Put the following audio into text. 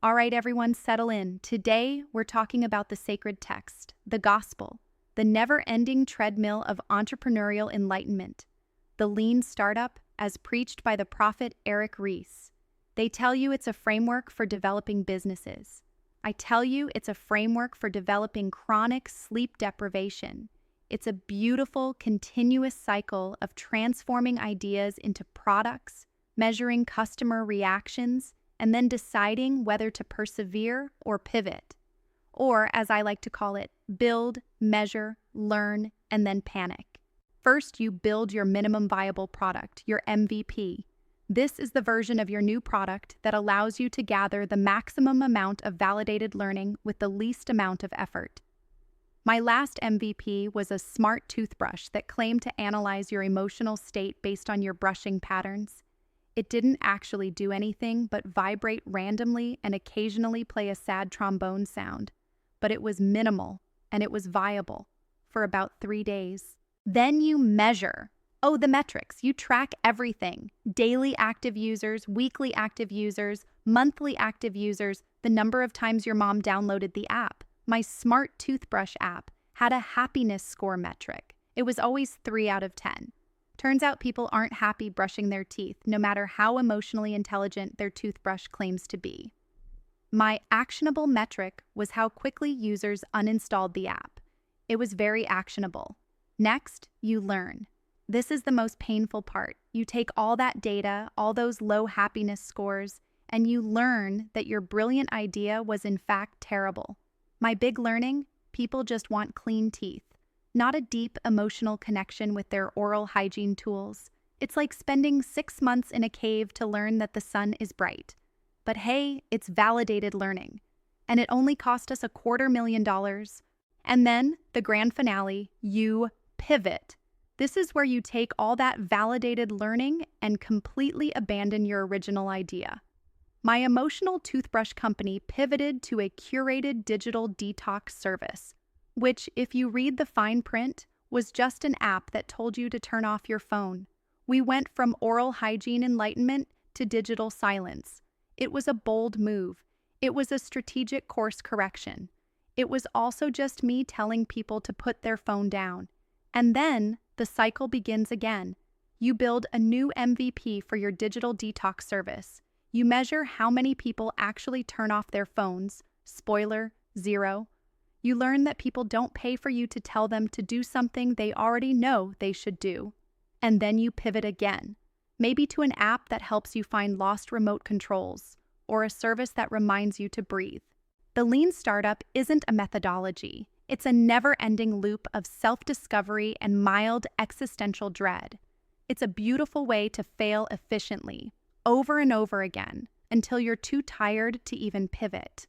All right, everyone, settle in. Today, we're talking about the sacred text, the gospel, the never-ending treadmill of entrepreneurial enlightenment, the lean startup as preached by the prophet Eric Ries. They tell you it's a framework for developing businesses. I tell you it's a framework for developing chronic sleep deprivation. It's a beautiful, continuous cycle of transforming ideas into products, measuring customer reactions, and then deciding whether to persevere or pivot. Or, as I like to call it, build, measure, learn, and then panic. First, you build your minimum viable product, your MVP. This is the version of your new product that allows you to gather the maximum amount of validated learning with the least amount of effort. My last MVP was a smart toothbrush that claimed to analyze your emotional state based on your brushing patterns. It didn't actually do anything but vibrate randomly and occasionally play a sad trombone sound. But it was minimal, and it was viable for about 3 days. Then you measure. Oh, the metrics. You track everything. Daily active users, weekly active users, monthly active users, the number of times your mom downloaded the app. My smart toothbrush app had a happiness score metric. It was always 3 out of 10. Turns out people aren't happy brushing their teeth, no matter how emotionally intelligent their toothbrush claims to be. My actionable metric was how quickly users uninstalled the app. It was very actionable. Next, you learn. This is the most painful part. You take all that data, all those low happiness scores, and you learn that your brilliant idea was in fact terrible. My big learning? People just want clean teeth. Not a deep emotional connection with their oral hygiene tools. It's like spending 6 months in a cave to learn that the sun is bright. But hey, it's validated learning. And it only cost us $250,000. And then, the grand finale, you pivot. This is where you take all that validated learning and completely abandon your original idea. My emotional toothbrush company pivoted to a curated digital detox service, which, if you read the fine print, was just an app that told you to turn off your phone. We went from oral hygiene enlightenment to digital silence. It was a bold move. It was a strategic course correction. It was also just me telling people to put their phone down. And then the cycle begins again. You build a new MVP for your digital detox service. You measure how many people actually turn off their phones. Spoiler, 0. You learn that people don't pay for you to tell them to do something they already know they should do. And then you pivot again, maybe to an app that helps you find lost remote controls, or a service that reminds you to breathe. The lean startup isn't a methodology. It's a never-ending loop of self-discovery and mild existential dread. It's a beautiful way to fail efficiently, over and over again, until you're too tired to even pivot.